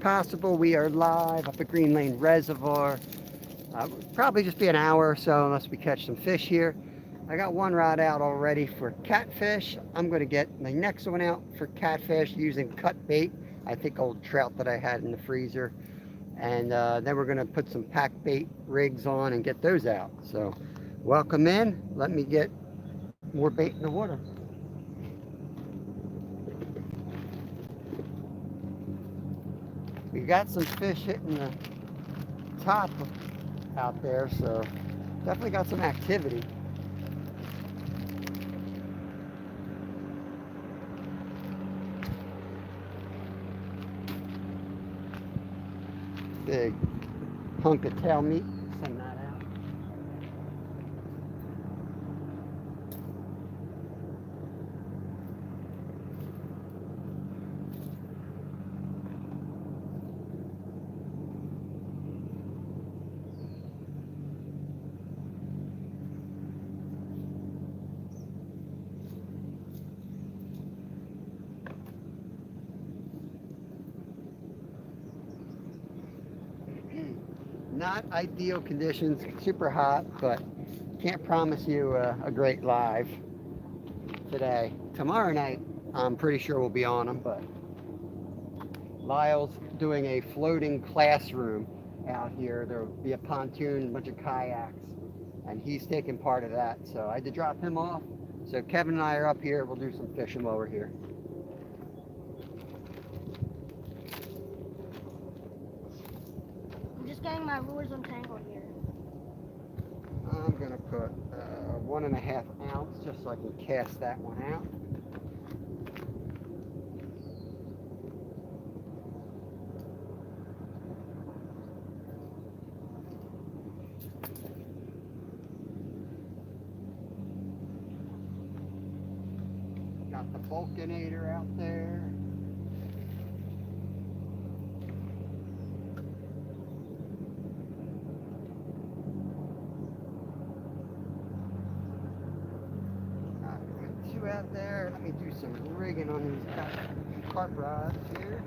Possible. We are live up at Green Lane Reservoir. Probably just be an hour or so unless we catch some fish here. I got one rod out already for catfish. I'm going to get the next one out for catfish using cut bait. I think old trout that I had in the freezer. And then we're going to put some pack bait rigs on and get those out. So welcome in. Let me get more bait in the water. We got some fish hitting the top out there, so definitely got some activity. Big hunk of tail meat. Send that out. Not ideal conditions, super hot, but can't promise you a great live today. Tomorrow night, I'm pretty sure we'll be on them, but Lyle's doing a floating classroom out here. There'll be a pontoon, a bunch of kayaks, and he's taking part of that. So I had to drop him off. So Kevin and I are up here. We'll do some fishing while we're here. I'm just getting my lures untangled here. I'm going to put 1.5 ounce just so I can cast that one out. Got the Vulcanator out there. Out there. Let me do some rigging on these carp rods here.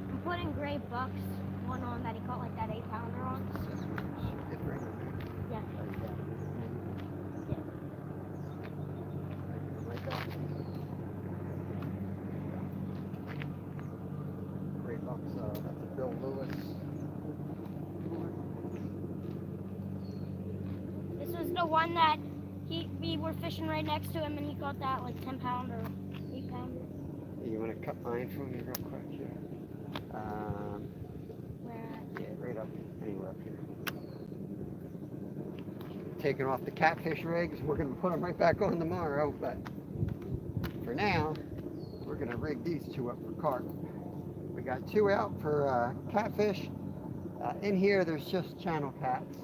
I'm putting Gray Buck's one on that he caught like that 8-pounder on. Yeah. Gray Buck's, that's a Bill Lewis. The one that we were fishing right next to him and he caught that like 10-pounder, 8-pounder. You want to cut mine for me real quick here? Where at? Yeah, right up, anywhere up here. Taking off the catfish rigs. We're going to put them right back on tomorrow, but for now, we're going to rig these two up for carp. We got two out for catfish. In here, there's just channel cats.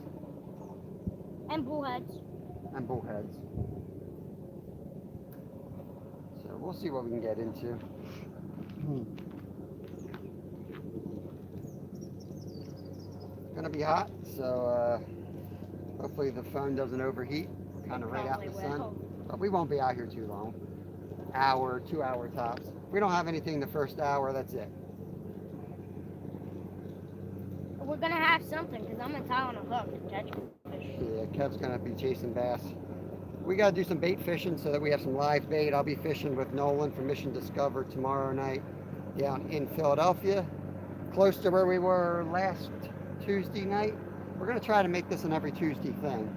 And bullheads. And bullheads. So we'll see what we can get into. It's gonna be hot, so hopefully the phone doesn't overheat. Kind of right out in the sun. But we won't be out here too long. Hour, 2 hour tops. We don't have anything the first hour, that's it. We're gonna have something because I'm gonna tie on a hook to catch fish. Yeah, Kev's gonna be chasing bass. We gotta do some bait fishing so that we have some live bait. I'll be fishing with Nolan from Mission Discover tomorrow night down in Philadelphia, close to where we were last Tuesday night. We're gonna try to make this an every Tuesday thing.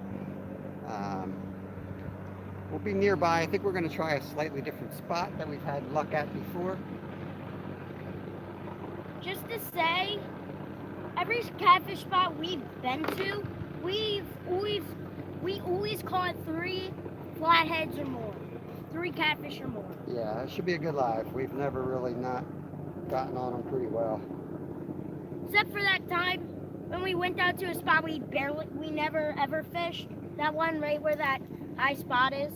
We'll be nearby. I think we're gonna try a slightly different spot that we've had luck at before. Just to say, every catfish spot we've been to, we always caught 3 flatheads or more, 3 catfish or more. Yeah, it should be a good live. We've never really not gotten on them pretty well. Except for that time when we went out to a spot we never ever fished. That one right where that high spot is,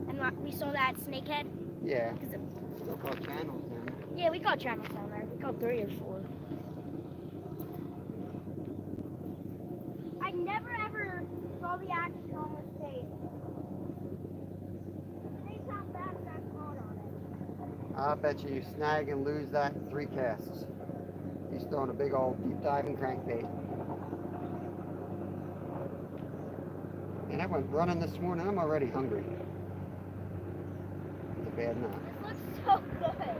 and we saw that snakehead. Yeah. Still caught channels then. Yeah, we caught channels down there. We caught 3 or 4. I never ever saw the action on this tape. I bet you snag and lose that in 3 casts. He's throwing a big old deep diving crankbait. And I went running this morning. I'm already hungry. It's a bad knot. This looks so good.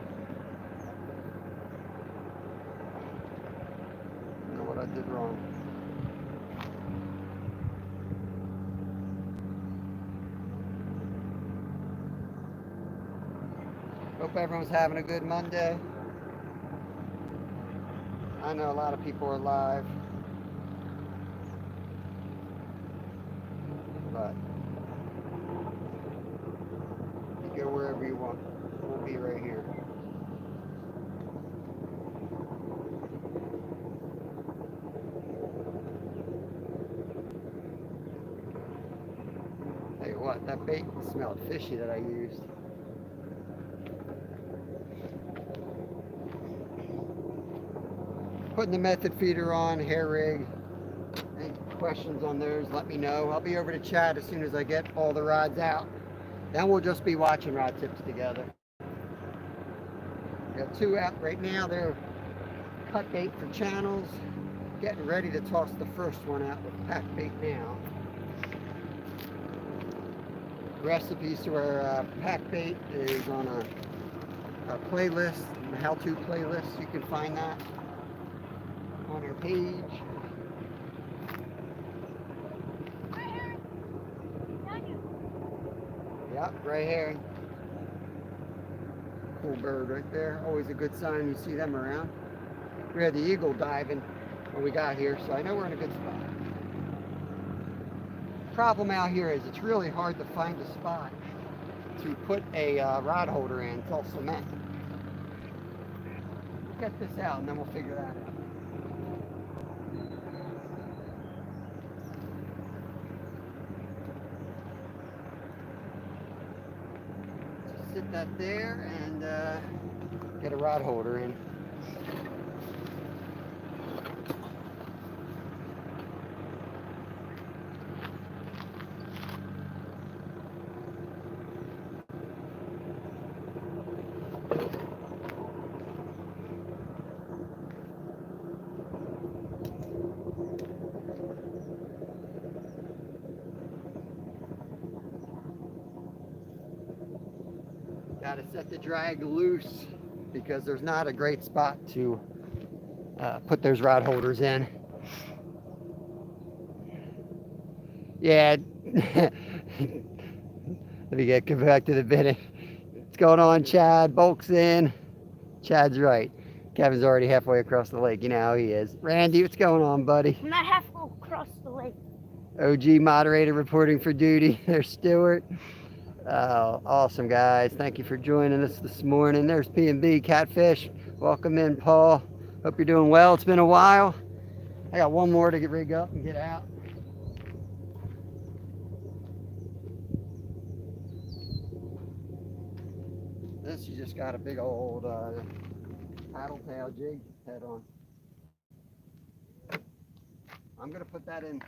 I know what I did wrong. Hope everyone's having a good Monday. I know a lot of people are live, but you go wherever you want. We'll be right here. Tell you what, that bait smelled fishy that I used. Putting the method feeder on, hair rig. Any questions on those, let me know. I'll be over to chat as soon as I get all the rods out. Then we'll just be watching rod tips together. Got 2 out right now. They're cut bait for channels. Getting ready to toss the first one out with pack bait now. Recipes to our pack bait is on a playlist, a how-to playlist. You can find that on our page. Yep, right here. Cool bird right there. Always a good sign you see them around. We had the eagle diving when we got here, so I know we're in a good spot. Problem out here is it's really hard to find a spot to put a rod holder in. It's all cement. We'll get this out and then we'll figure that out. Sit that there and get a rod holder in. Got to set the drag loose because there's not a great spot to put those rod holders in. Yeah. Let me get back to the bidding. What's going on, Chad? Bulk's in. Chad's right. Kevin's already halfway across the lake. You know how he is. Randy, what's going on, buddy? I'm not halfway across the lake. OG moderator reporting for duty. There's Stuart. Awesome, guys. Thank you for joining us this morning. There's P&B Catfish. Welcome in, Paul. Hope you're doing well. It's been a while. I got one more to get rig up and get out. This you just got a big old paddle tail jig head on. I'm going to put that in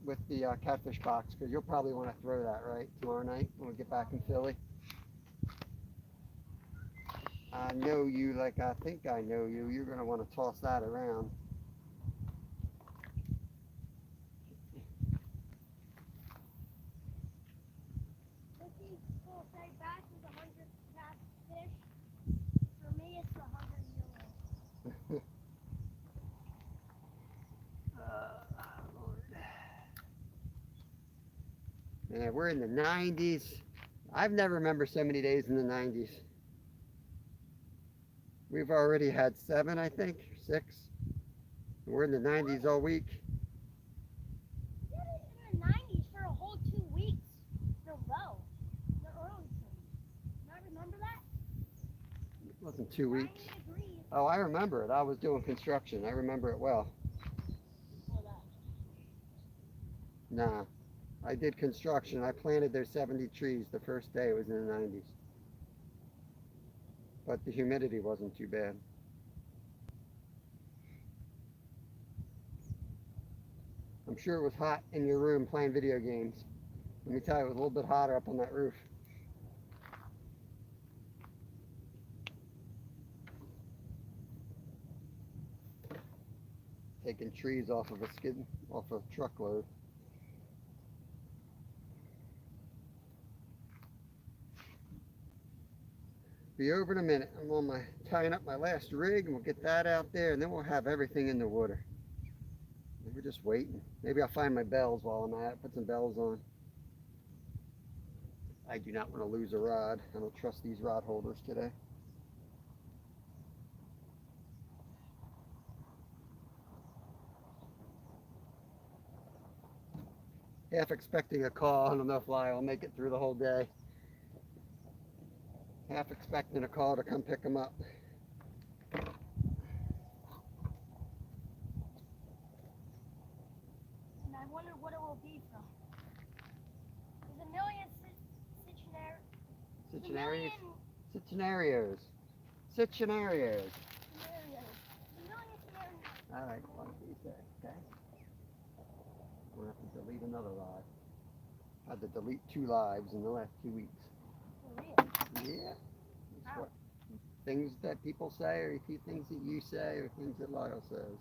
with the catfish box because you'll probably want to throw that right tomorrow night when we get back in Philly. I know you like I think I know you. You're going to want to toss that around. People say bass is 100 catfish. For me, it's 100 euro. Lord. Man, we're in the 90s. I've never remember so many days in the 90s. We've already had 7, I think, 6. We're in the 90s all week. Yeah, in the 90s for a whole 2 weeks in a row. The early season. I remember that. It wasn't 2 weeks. 90 degrees. Oh, I remember it. I was doing construction. I remember it well. Nah, I did construction. I planted their 70 trees the first day. It was in the 90s. But the humidity wasn't too bad. I'm sure it was hot in your room playing video games. Let me tell you, it was a little bit hotter up on that roof. taking trees off of a truckload. Be over in a minute. I'm on my tying up my last rig, and we'll get that out there, and then we'll have everything in the water. And we're just waiting. Maybe I'll find my bells while I'm at it. Put some bells on. I do not want to lose a rod. I don't trust these rod holders today. Half expecting a call. I don't know if Lyle will make it through the whole day. Half expecting a call to come pick him up. And I wonder what it will be from. There's a million Citronarios. Citronarios. Citronarios. All right, what do you say? Okay. We'll have to delete another live. I had to delete 2 lives in the last 2 weeks. Yeah. That's what, things that people say, or things that you say, or things that Lyle says.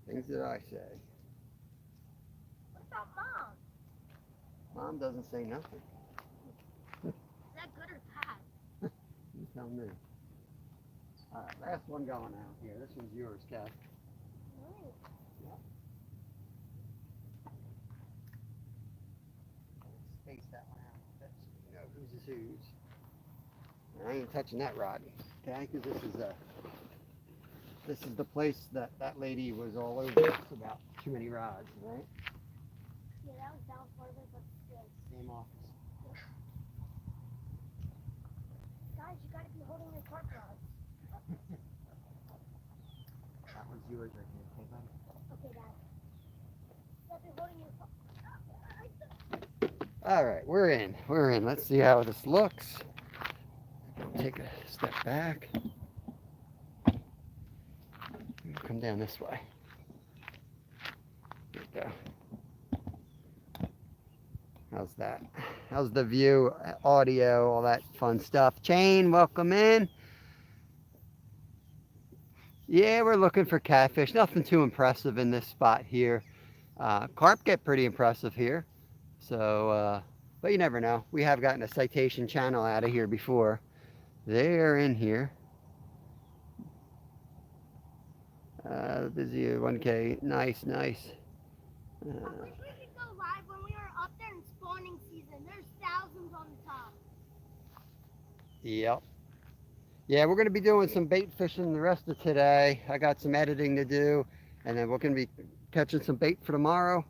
Things that I say. What about Mom? Mom doesn't say nothing. Is that good or bad? You tell me. All right, last one going out here. This one's yours, Kat. Yep. Space that one out a bit so you know whose is whose. I ain't touching that rod, okay? Because this is the place that lady was all over us about too many rods, right? Yeah, that was down further, but still. Same office. Guys, you gotta be holding your carp rods. That one's yours right here, okay, buddy? Okay, Dad. You gotta be holding your carp. All right, we're in. We're in. Let's see how this looks. Take a step back. Come down this way. There we go. How's that? How's the view, audio, all that fun stuff? Chain, welcome in. Yeah, we're looking for catfish. Nothing too impressive in this spot here. Carp get pretty impressive here. So, but you never know. We have gotten a citation channel out of here before. They're in here. Busy 1K. Nice, nice. I wish we could go live when we were up there in spawning season. There's thousands on the top. Yep. Yeah, we're going to be doing some bait fishing the rest of today. I got some editing to do, and then we're going to be catching some bait for tomorrow.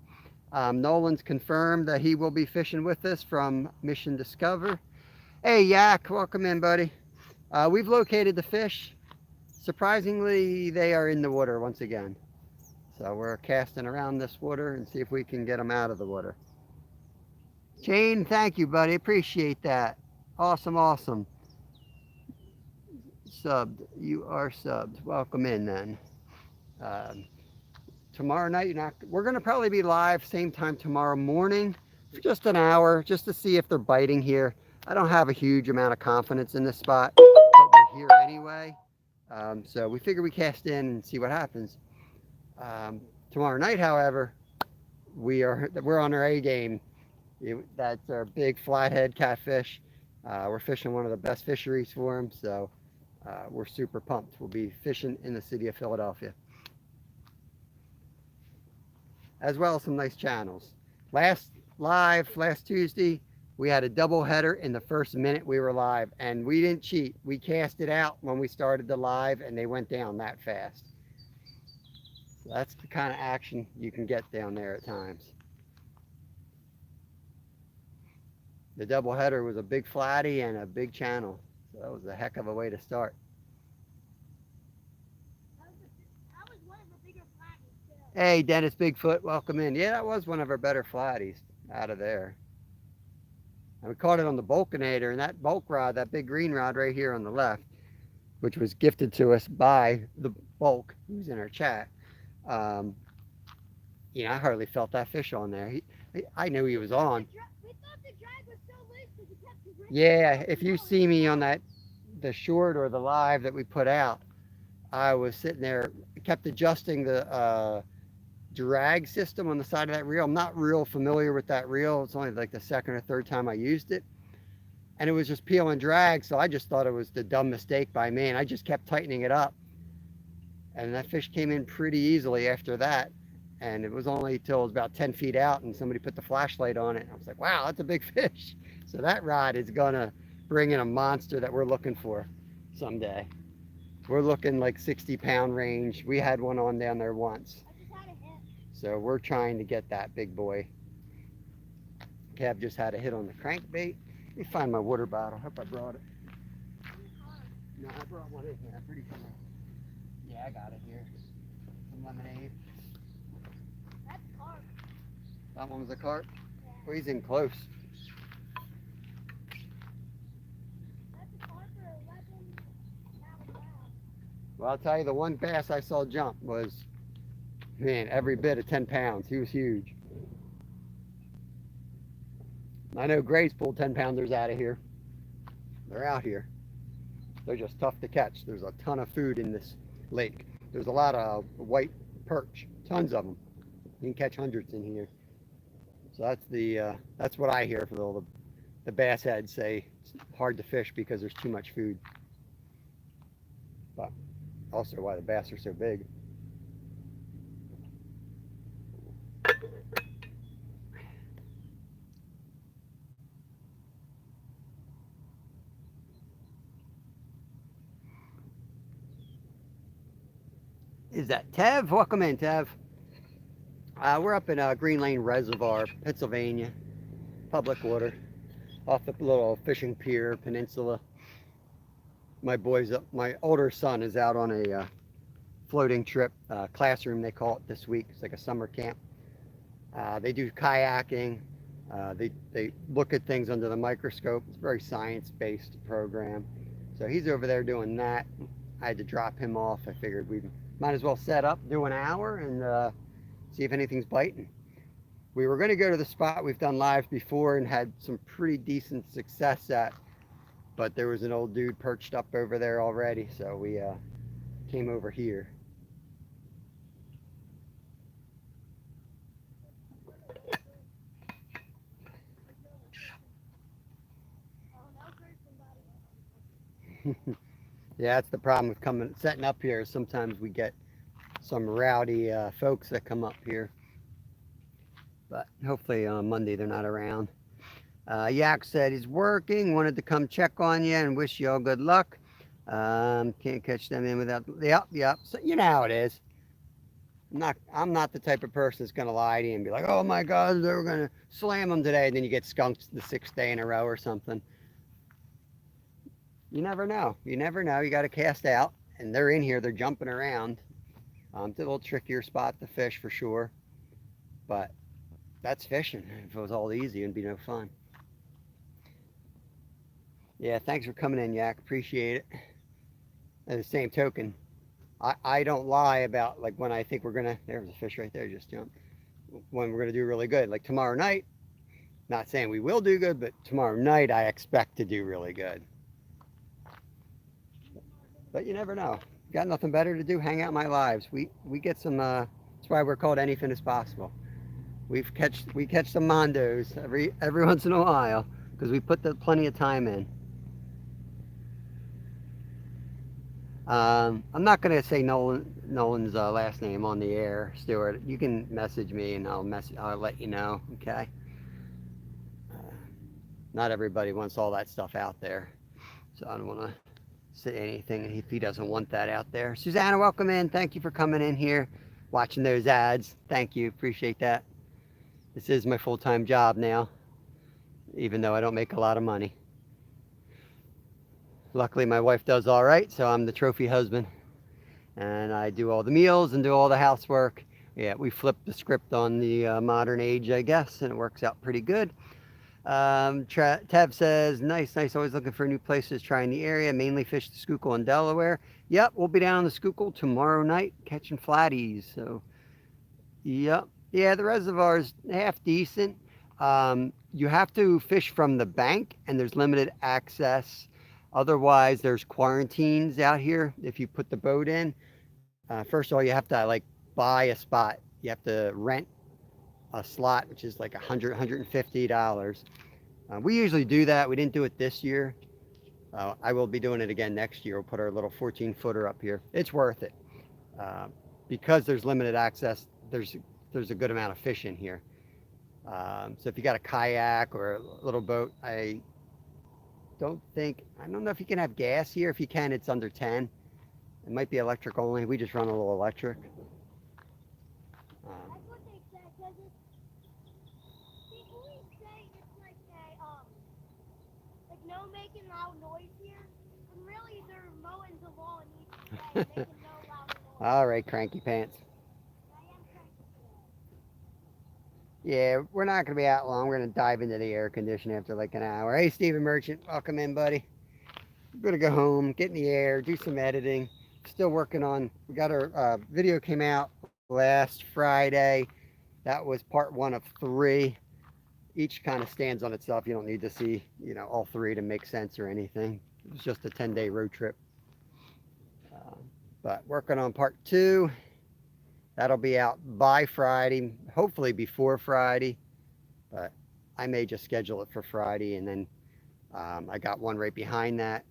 Nolan's confirmed that he will be fishing with us from Mission Discover. Hey, Yak, welcome in, buddy. We've located the fish. Surprisingly, they are in the water once again. So we're casting around this water and see if we can get them out of the water. Jane, thank you, buddy. Appreciate that. Awesome, awesome. Subbed. You are subbed. Welcome in then. Tomorrow night, we're going to probably be live same time tomorrow morning for just an hour, just to see if they're biting here. I don't have a huge amount of confidence in this spot, but we're here anyway. So we figure we cast in and see what happens. Tomorrow night, however, we're on our A game. That's our big flathead catfish. We're fishing one of the best fisheries for them, so we're super pumped. We'll be fishing in the city of Philadelphia, as well as some nice channels. Last Tuesday, we had a double header in the first minute we were live, and we didn't cheat. We cast it out when we started the live, and they went down that fast. So that's the kind of action you can get down there at times. The double header was a big flatty and a big channel, so that was a heck of a way to start. That was one of the bigger flatties, too. Hey, Dennis Bigfoot, welcome in. Yeah, that was one of our better flatties out of there. And we caught it on the Bulkinator, and that bulk rod, that big green rod right here on the left, which was gifted to us by the bulk, who's in our chat. You know, I hardly felt that fish on there. I knew he was on. We thought the drag was so loose because it kept ripping. Yeah, if you see me on the short or the live that we put out, I was sitting there kept adjusting the drag system on the side of that reel. I'm not real familiar with that reel. It's only like the second or third time I used it. And it was just peel and drag, so I just thought it was the dumb mistake by me, and I just kept tightening it up. And that fish came in pretty easily after that. And it was only till it was about 10 feet out, and somebody put the flashlight on it. I was like, wow, that's a big fish. So that rod is gonna bring in a monster that we're looking for someday. We're looking like 60-pound range. We had one on down there once. I just had a hit. So we're trying to get that big boy. Kev just had a hit on the crankbait. Let me find my water bottle. Hope I brought it. No, I brought one in here. I'm pretty sure. Yeah, I got it here. Some lemonade. That's carp. That one was a carp? Yeah. Oh, he's in close. That's a carp for 11 pounds. Well, I'll tell you, the one bass I saw jump was, man, every bit of 10 pounds. He was huge. I know Gray's pulled 10-pounders out of here. They're out here. They're just tough to catch. There's a ton of food in this lake. There's a lot of white perch, tons of them. You can catch hundreds in here. So that's what I hear from all the bass heads say. It's hard to fish because there's too much food. But also why the bass are so big. Is that Tev? Welcome in, Tev. We're up in Green Lane Reservoir, Pennsylvania. Public water. Off the little fishing pier peninsula. My older son is out on a floating trip, classroom they call it this week. It's like a summer camp. They do kayaking. They look at things under the microscope. It's a very science-based program. So he's over there doing that. I had to drop him off. I figured we might as well set up, do an hour, and see if anything's biting. We were going to go to the spot we've done lives before and had some pretty decent success at, but there was an old dude perched up over there already, so we came over here. Yeah, that's the problem with setting up here. Sometimes we get some rowdy folks that come up here, but hopefully on Monday they're not around. Yak said he's working, wanted to come check on you and wish you all good luck. Can't catch them in without, yep. So you know how it is. I'm not the type of person that's gonna lie to you and be like, oh my God, they're gonna slam them today, and then you get skunked the 6th day in a row or something. You never know. You never know. You got to cast out, and they're in here. They're jumping around. It's a little trickier spot to fish for sure, but that's fishing. If it was all easy, it'd be no fun. Yeah, thanks for coming in, Yak. Appreciate it. At the same token, I don't lie about like when I think we're gonna. There's a fish right there, just jumped. When we're gonna do really good, like tomorrow night. Not saying we will do good, but tomorrow night I expect to do really good. But you never know. Got nothing better to do, hang out my lives. We get some, that's why we're called Anything Is Possible. We catch some mondos every once in a while because we put plenty of time in. I'm not going to say Nolan's last name on the air, Stuart. You can message me and I'll let you know, okay? Not everybody wants all that stuff out there, so I don't want to say anything if he doesn't want that out there. Susanna, welcome in. Thank you for coming in here, watching those ads. Thank you. Appreciate that. This is my full-time job now, even though I don't make a lot of money. Luckily, my wife does all right, so I'm the trophy husband. And I do all the meals and do all the housework. Yeah, we flipped the script on the modern age, I guess, and it works out pretty good. Tev says, nice, always looking for new places, trying the area, mainly fish the Schuylkill in Delaware. Yep, we'll be down on the Schuylkill tomorrow night catching flatties. So, yep. Yeah, the reservoir is half decent. You have to fish from the bank, and there's limited access. Otherwise, there's quarantines out here if you put the boat in. First of all, you have to like buy a spot. You have to rent a slot, which is like $150. We usually do that. We didn't do it this year. I will be doing it again next year. We'll put our little 14-footer up here. It's worth it. Uh, because there's limited access, there's a good amount of fish in here. So if you got a kayak or a little boat, I don't know if you can have gas here. If you can, it's under 10. It might be electric only. We just run a little electric. That's what they said, because they always say it's like no making loud noise here. And really, they're mowing the lawn each day, making no loud noise. All right, cranky pants. I am cranky today. Yeah, we're not going to be out long. We're going to dive into the air conditioner after like an hour. Hey, Stephen Merchant, welcome in, buddy. We're going to go home, get in the air, do some editing. Still working on, we got our video came out last Friday. That was part 1 of 3. Each kind of stands on itself. You don't need to see, all 3 to make sense or anything. It was just a 10-day road trip. But working on part 2. That'll be out by Friday, hopefully before Friday, but I may just schedule it for Friday, and then I got one right behind that.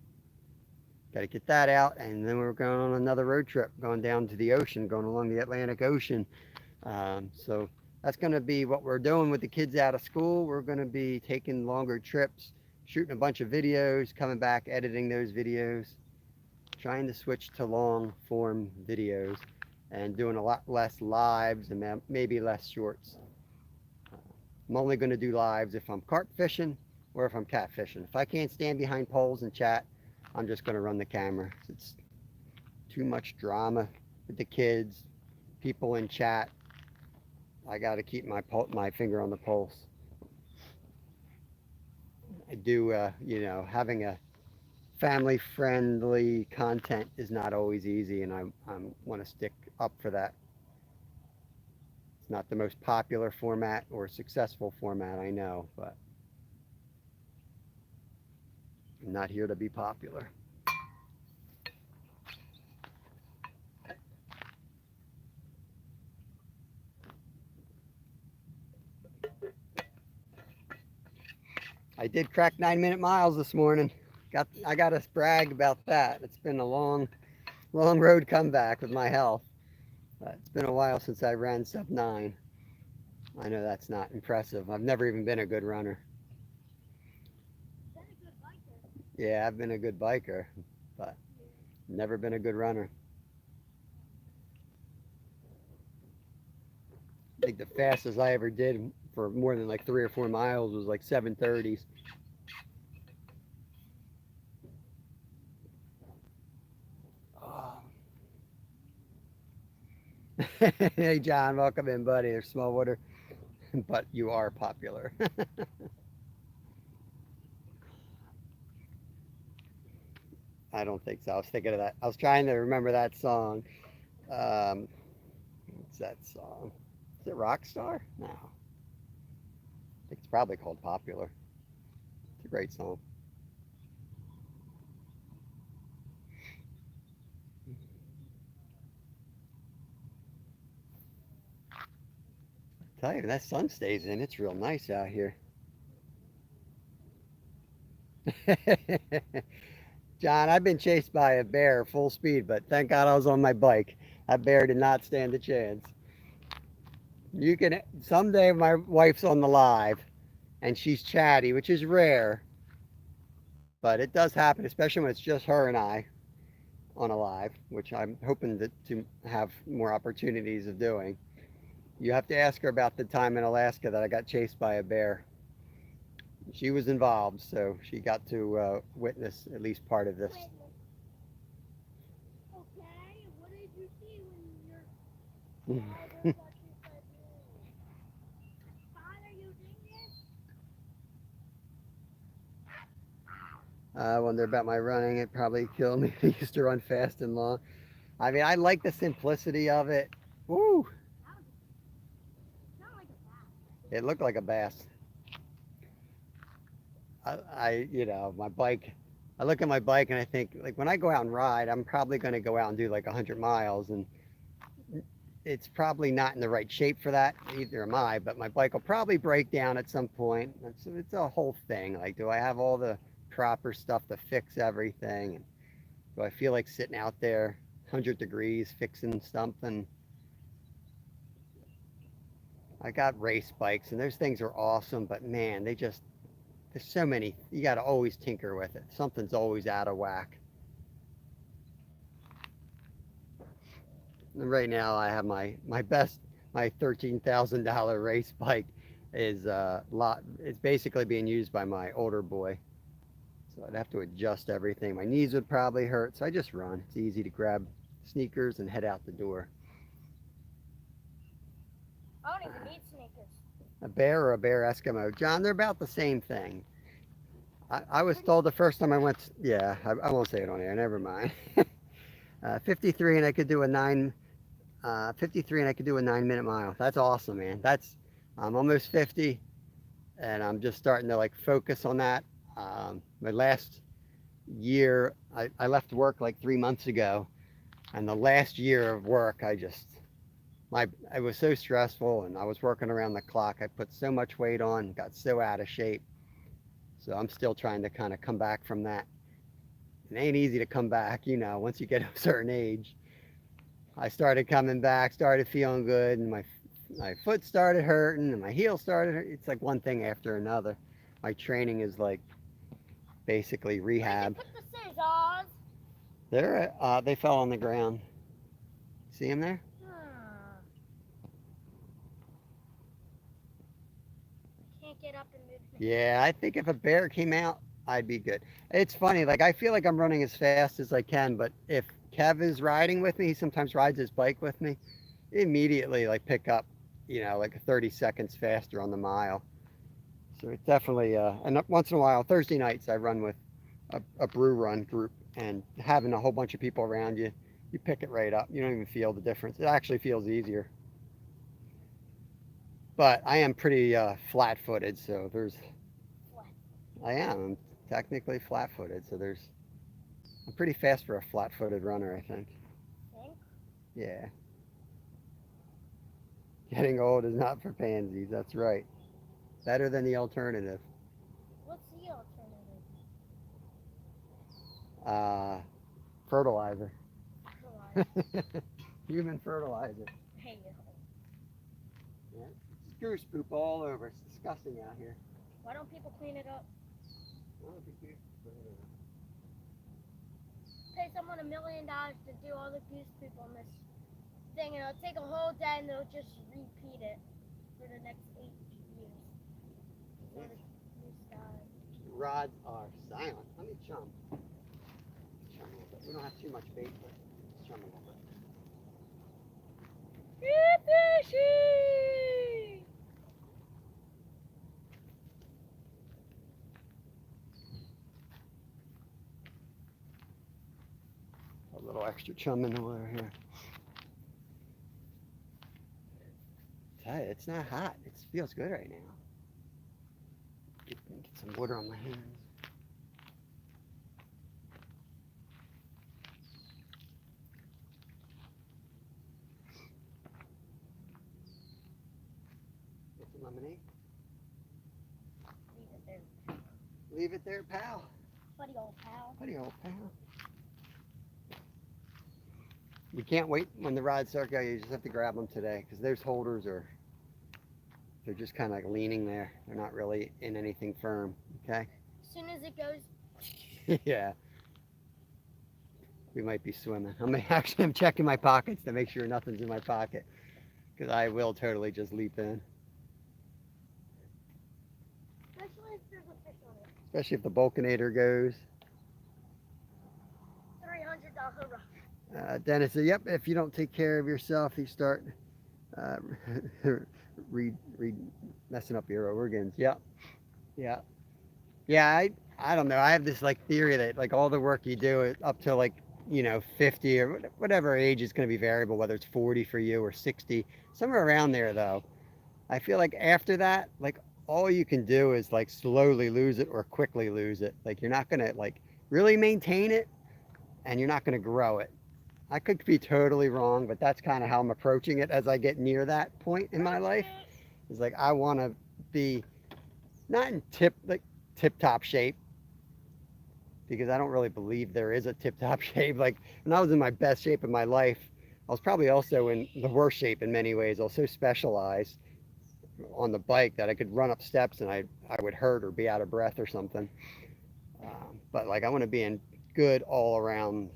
Got to get that out, and then we're going on another road trip, going down to the ocean, going along the Atlantic Ocean. So that's going to be what we're doing with the kids out of school. We're going to be taking longer trips, shooting a bunch of videos, coming back, editing those videos, trying to switch to long form videos, and doing a lot less lives and maybe less shorts. I'm only going to do lives if I'm carp fishing or if I'm catfishing. If I can't stand behind poles and chat, I'm just going to run the camera. It's too much drama with the kids, people in chat. I got to keep my finger on the pulse. I do, having a family-friendly content is not always easy, and I want to stick up for that. It's not the most popular format or successful format, I know, but I'm not here to be popular. I did crack 9-minute miles this morning. I got to brag about that. It's been a long road comeback with my health. It's been a while since I ran sub 9. I know that's not impressive. I've never even been a good runner. Been a good biker. Yeah, I've been a good biker, but never been a good runner. I think the fastest I ever did for more than like 3 or 4 miles was like 7:30s. Hey John, welcome in, buddy. There's small water, but you are popular. I don't think so. I was thinking of that. I was trying to remember that song. What's that song? Is it Rockstar? No. I think it's probably called Popular. It's a great song. I tell you, that sun stays in. It's real nice out here. John, I've been chased by a bear full speed, but thank God I was on my bike. That bear did not stand a chance. You can someday my wife's on the live and she's chatty, which is rare, but it does happen, especially when it's just her and I on a live, which I'm hoping to have more opportunities of doing. You have to ask her about the time in Alaska that I got chased by a bear. She was involved, so she got to witness at least part of this. Okay, what did you see when you're... Father, you did this? I wonder about my running. It probably killed me. I used to run fast and long. I mean, I like the simplicity of it. Woo! Not like a bat. It looked like a bass. My bike, I look at my bike and I think, like, when I go out and ride, I'm probably going to go out and do like 100 miles. And it's probably not in the right shape for that. Either am I, but my bike will probably break down at some point. It's a whole thing. Like, do I have all the proper stuff to fix everything? And do I feel like sitting out there 100 degrees fixing something? I got race bikes, and those things are awesome, but man, there's so many. You got to always tinker with it. Something's always out of whack. And right now, I have my $13,000 race bike is It's basically being used by my older boy, so I'd have to adjust everything. My knees would probably hurt, so I just run. It's easy to grab sneakers and head out the door. I don't even need sneakers. A bear or a bear Eskimo, John? They're about the same thing. I was told the first time I went. Yeah, I won't say it on air. Never mind. 53 and I could do a 53 and I could do a 9-minute mile. That's awesome, man. I'm almost 50 and I'm just starting to like focus on that. My last year, I left work like 3 months ago, and the last year of work, it was so stressful and I was working around the clock. I put so much weight on, got so out of shape. So I'm still trying to kind of come back from that. It ain't easy to come back, once you get a certain age. I started coming back, started feeling good, and my foot started hurting, and my heel started hurting. It's like one thing after another. My training is like basically rehab. Where'd you put the scissors? They fell on the ground. See them there? Can't get up and move. Yeah, I think if a bear came out, I'd be good. It's funny, like I feel like I'm running as fast as I can, but if Kev is riding with me, he sometimes rides his bike with me, immediately like pick up, like 30 seconds faster on the mile. So it's definitely, and once in a while, Thursday nights I run with a brew run group, and having a whole bunch of people around you, you pick it right up. You don't even feel the difference. It actually feels easier. But I am pretty flat-footed, so I am. I'm technically flat-footed, so I'm pretty fast for a flat-footed runner, I think. Think? Yeah. Getting old is not for pansies, that's right. Better than the alternative. What's the alternative? Fertilizer. Fertilizer. Human fertilizer. Hey, Yeah. Goose poop all over. It's disgusting out here. why don't people clean it up? Pay someone $1 million to do all the goose poop on this thing, and it'll take a whole day, and they'll just repeat it for the next 8 years. So the goose died. Rods are silent. Let me chum. Chum a little bit. We don't have too much bait, but let's chum a little bit. Get fishy! A little extra chum in the water here. Tell you, it's not hot. It feels good right now. Get some water on my hands. Get some lemonade. Leave it there. Leave it there, pal. Buddy old pal. Buddy old pal. You can't wait when the rods start going. You just have to grab them today, because those holders they're just kind of like leaning there. They're not really in anything firm. Okay. As soon as it goes, Yeah. We might be swimming. I'm checking my pockets to make sure nothing's in my pocket, because I will totally just leap in. especially if there's a fish on it. Especially if the Vulcanator goes. $300 rough. Dennis said, yep, if you don't take care of yourself, you start messing up your organs. Yep. Yeah. Yeah, I don't know. I have this like theory that like all the work you do up to like, 50 or whatever age is going to be variable, whether it's 40 for you or 60, somewhere around there though. I feel like after that, like all you can do is like slowly lose it or quickly lose it. Like you're not going to like really maintain it, and you're not going to grow it. I could be totally wrong, but that's kind of how I'm approaching it as I get near that point in my life. It's like I want to be not in tip top shape because I don't really believe there is a tip top shape. Like when I was in my best shape of my life, I was probably also in the worst shape in many ways. I was so specialized on the bike that I could run up steps and I would hurt or be out of breath or something. But like I want to be in good all around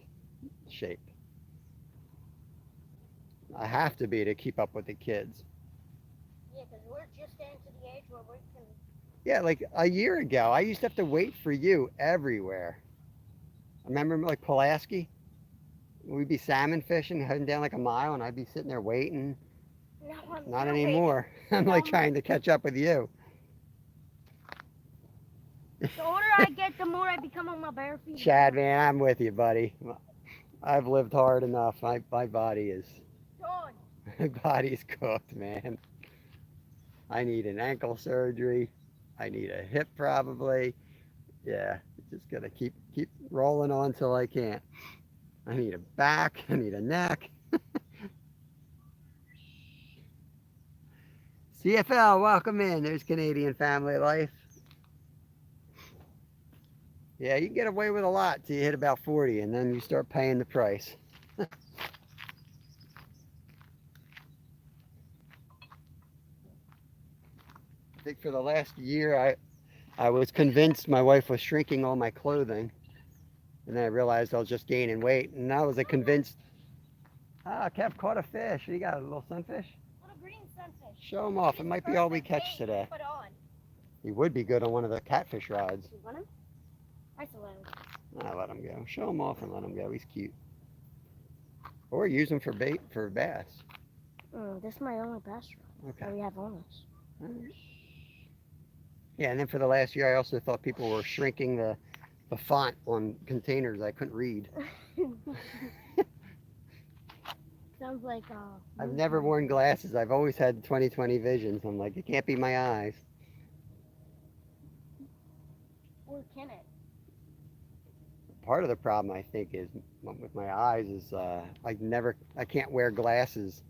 shape. I have to be to keep up with the kids. Yeah, because we're just getting to the age where we can. Yeah, like a year ago, I used to have to wait for you everywhere. I remember like Pulaski. We'd be salmon fishing, heading down like a mile, and I'd be sitting there waiting. No, I'm Not not anymore. I'm No, like trying to catch up with you. The older I get, the more I become on my bare feet. Chad, man, I'm with you, buddy. I've lived hard enough. My body is Done. my body's cooked, man. I need an ankle surgery. I need a hip probably. Yeah, just gonna keep rolling on till I can't. I need a back. I need a neck. CFL, welcome in. There's Canadian Family Life. Yeah, you can get away with a lot till you hit about 40, and then you start paying the price. I think for the last year, I was convinced my wife was shrinking all my clothing, and then I realized I was just gaining weight, and I was convinced. Ah, Kev caught a fish. You got a little sunfish? Little green sunfish. Show him off. It might be all we catch today. Put on. He would be good on one of the catfish rods. You want him? I still let him. I let him go. Show him off and let him go. He's cute. Or use him for bait for bass. This is my only bass rod Okay. that we have on us. Yeah, and then for the last year, I also thought people were shrinking the font on containers I couldn't read. Sounds like I've never worn glasses. I've always had 20/20 visions. I'm like, it can't be my eyes. Or can it? Part of the problem I think is with my eyes is I can't wear glasses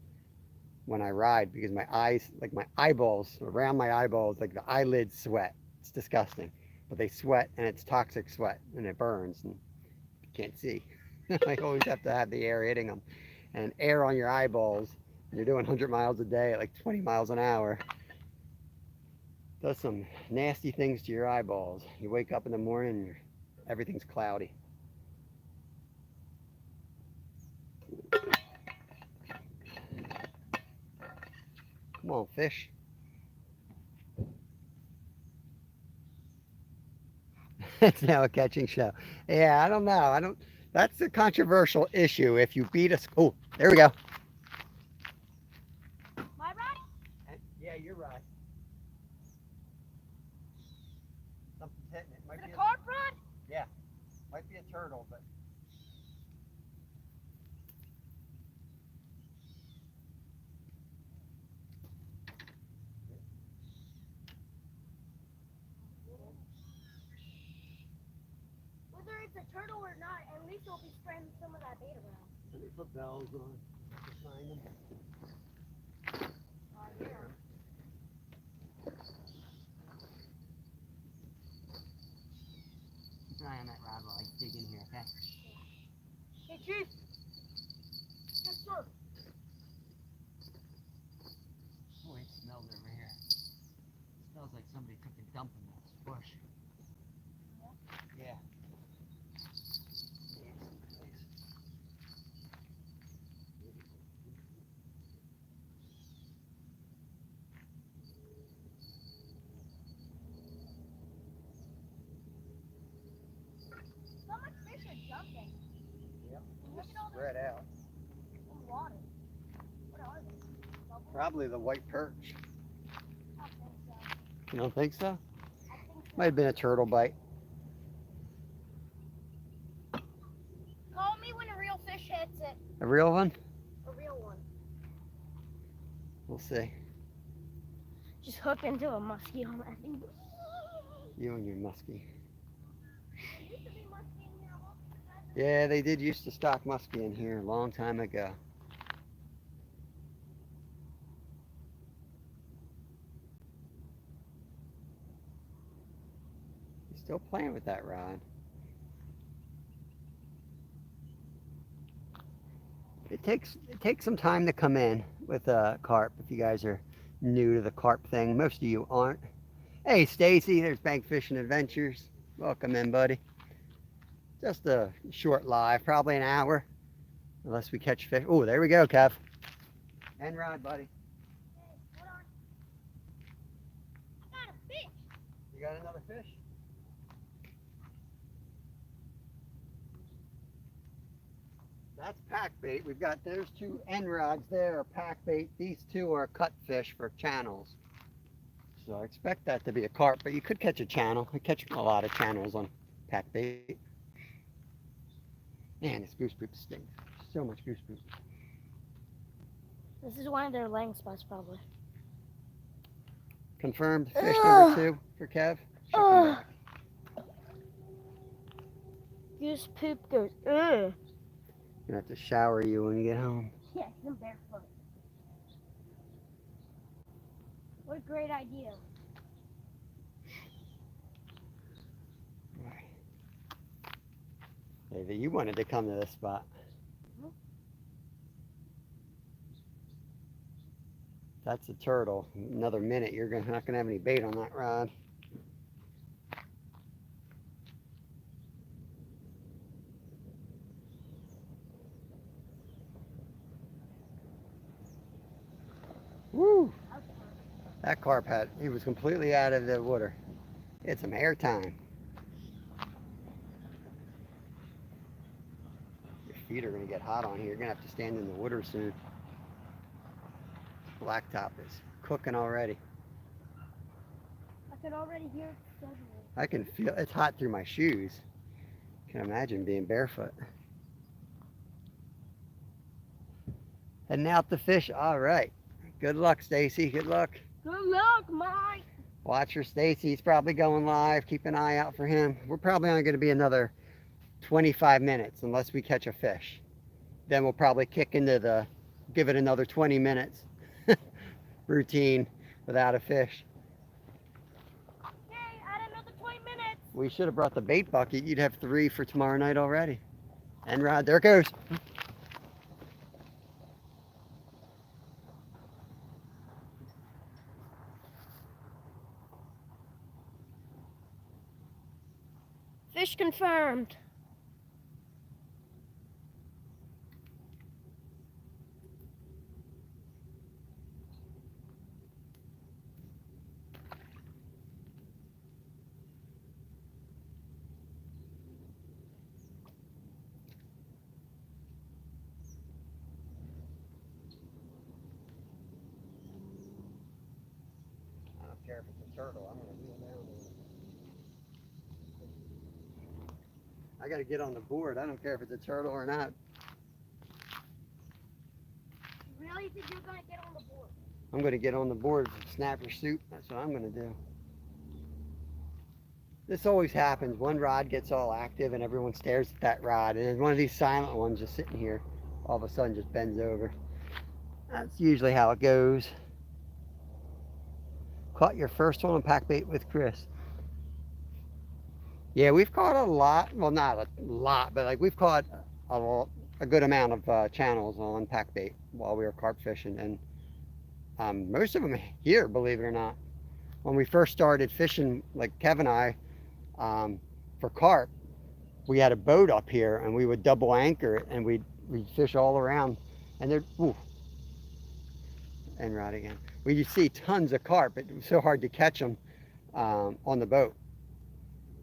when I ride because my eyes, like my eyeballs, around my eyeballs, like the eyelids sweat. It's disgusting, but they sweat and it's toxic sweat and it burns and you can't see. I always have to have the air hitting them, and air on your eyeballs. You're doing 100 miles a day at like 20 miles an hour. Does some nasty things to your eyeballs. You wake up in the morning and everything's cloudy. Come on, fish. It's now a catching show. Yeah, I don't know. That's a controversial issue. If you beat us, oh, there we go. My rod? Yeah, you're right. Something's hitting it. Is it a carp rod? Might be a turtle, but. Whether it's a turtle or not, at least we'll be spreading some of that bait around. Let me put bells on to find them. Yeah. Keep an eye on that rod while I dig in here, okay? Hey, Chief. Yes, sir. Boy, it smells over here. It smells like somebody took a dump in this bush. Yeah. So much fish are jumping. Yep. Look at all Spread out. the water. What are they? Bubbles? Probably the white perch. I think so. You don't think so? I think so. Might have been a turtle bite. Call me when a real fish hits it. A real one? A real one. We'll see. Just hook into a muskie on that thing. You and your muskie. It used to be muskie in here. Yeah, they did used to stock muskie in here a long time ago. He's still playing with that rod. It takes some time to come in with carp if you guys are new to the carp thing. Most of you aren't. Hey Stacy, there's Bank Fishing Adventures. Welcome in, buddy. Just a short live, probably an hour, unless we catch fish. Oh, there we go, Kev. End rod, buddy. Hey, hold on. I got a fish. You got another fish? That's pack bait. We've got those two end rods there are pack bait. These two are cut fish for channels. So I expect that to be a carp, but you could catch a channel. I catch a lot of channels on pack bait. Man, this goose poop stinks. So much goose poop. This is one of their laying spots, probably. Confirmed fish number 2 for Kev. Check him back. Goose poop goes, ugh. Gonna have to shower you when you get home. Yeah, I'm barefoot. What a great idea. Maybe you wanted to come to this spot. That's a turtle. Another minute, you're not gonna have any bait on that rod. Woo! That carp he was completely out of the water. It's some air time. Your feet are gonna get hot on here. You're gonna have to stand in the water soon. Blacktop is cooking already. I can already hear it sizzling. I can feel it's hot through my shoes. Can imagine being barefoot. Heading out to fish. All right. Good luck, Stacy. Good luck. Good luck, Mike. Watch for Stacy. He's probably going live. Keep an eye out for him. We're probably only going to be another 25 minutes unless we catch a fish. Then we'll probably kick into give it another 20 minutes routine without a fish. Yay, add another 20 minutes. We should have brought the bait bucket. You'd have 3 for tomorrow night already. And Rod, there it goes. Fish confirmed. I don't care if it's a turtle. I'm going to reel down. I got to get on the board. I don't care if it's a turtle or not. You really think you're going to get on the board? I'm going to get on the board, snap your suit. That's what I'm going to do. This always happens. One rod gets all active and everyone stares at that rod. And then one of these silent ones just sitting here all of a sudden just bends over. That's usually how it goes. Caught your first one on pack bait with Chris. Yeah, we've caught a lot. Well, not a lot, but like we've caught a good amount of channels on pack bait while we were carp fishing. And most of them here, believe it or not. When we first started fishing, like Kev and I, for carp, we had a boat up here and we would double anchor it and we'd fish all around. And there'd, ooh, and rod again. We'd see tons of carp. It was so hard to catch them on the boat.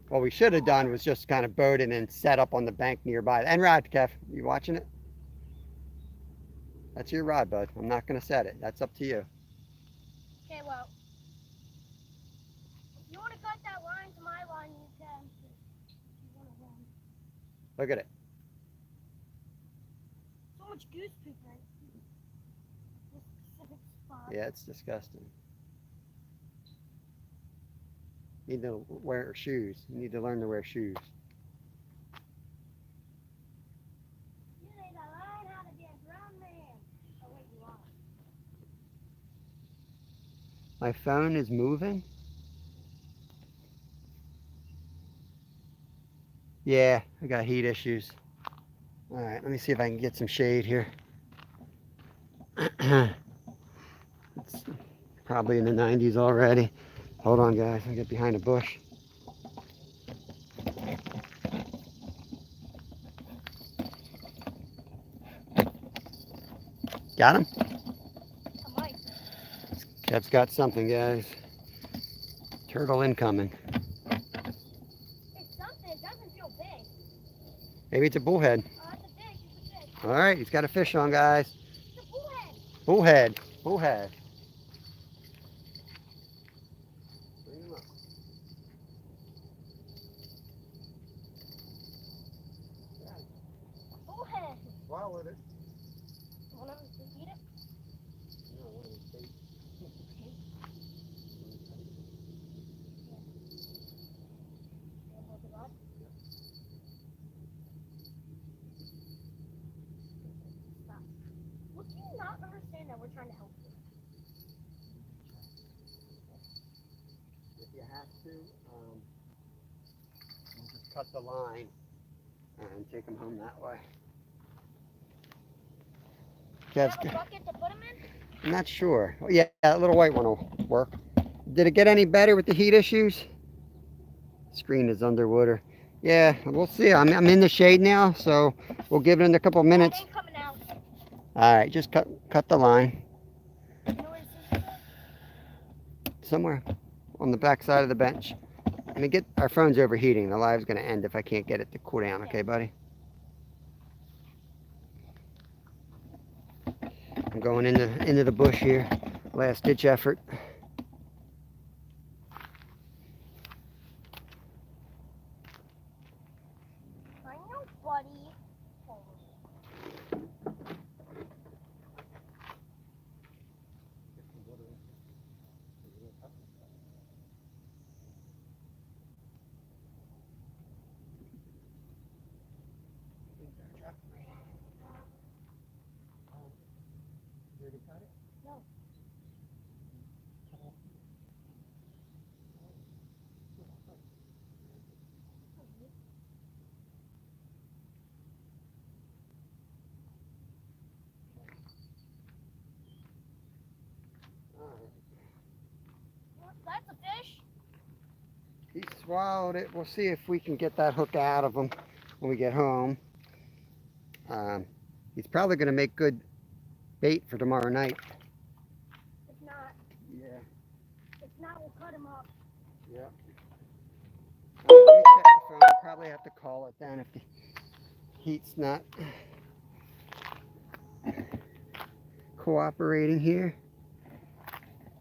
What we should have done was just kind of boat and then set up on the bank nearby. And rod, Kev, you watching it? That's your rod, bud. I'm not going to set it. That's up to you. Okay, well, if you want to cut that line to my line, you can. Look at it. So much goose poop right this specific spot. Yeah, it's disgusting. You need to wear shoes. You need to learn to wear shoes. My phone is moving. Yeah, I got heat issues. All right, let me see if I can get some shade here. It's probably in the 90s already. Hold on, guys. I'll get behind a bush. Got him? I might. Kev's got something, guys. Turtle incoming. It's something. It doesn't feel big. Maybe it's a bullhead. Oh, it's a fish. It's a fish. All right, he's got a fish on, guys. It's a bullhead. Bullhead. Bullhead. Bring him up. Bullhead. Swallow it. Want to eat it? No, one of his bait. Hold it up. Stop. Would you not understand that we're trying to help you? If you have to, you just cut the line and take him home that way. Do you Kev's have a good. bucket to put them in? I'm not sure. Oh, yeah, that little white one will work. Did it get any better with the heat issues? Screen is underwater. Yeah, we'll see. I'm in the shade now, so we'll give it in a couple minutes. It ain't coming out. All right, just cut the line You know where this is? somewhere on the back side of the bench. I mean, get our phone's overheating. The live's gonna end if I can't get it to cool down. Okay, buddy? I'm going into the bush here. Last ditch effort. I know, buddy. No. That's a fish. He swallowed it. We'll see if we can get that hook out of him when we get home. He's probably going to make good bait for tomorrow night. If not, Yeah. if not, we'll cut him up. Yeah. Let me check the phone. I'll probably have to call it then if the heat's not cooperating here.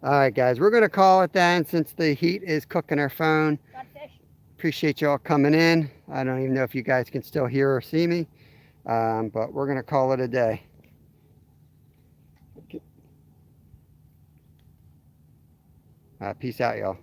All right, guys, we're going to call it then since the heat is cooking our phone. Got fish. Appreciate y'all coming in. I don't even know if you guys can still hear or see me, but we're going to call it a day. Peace out, y'all.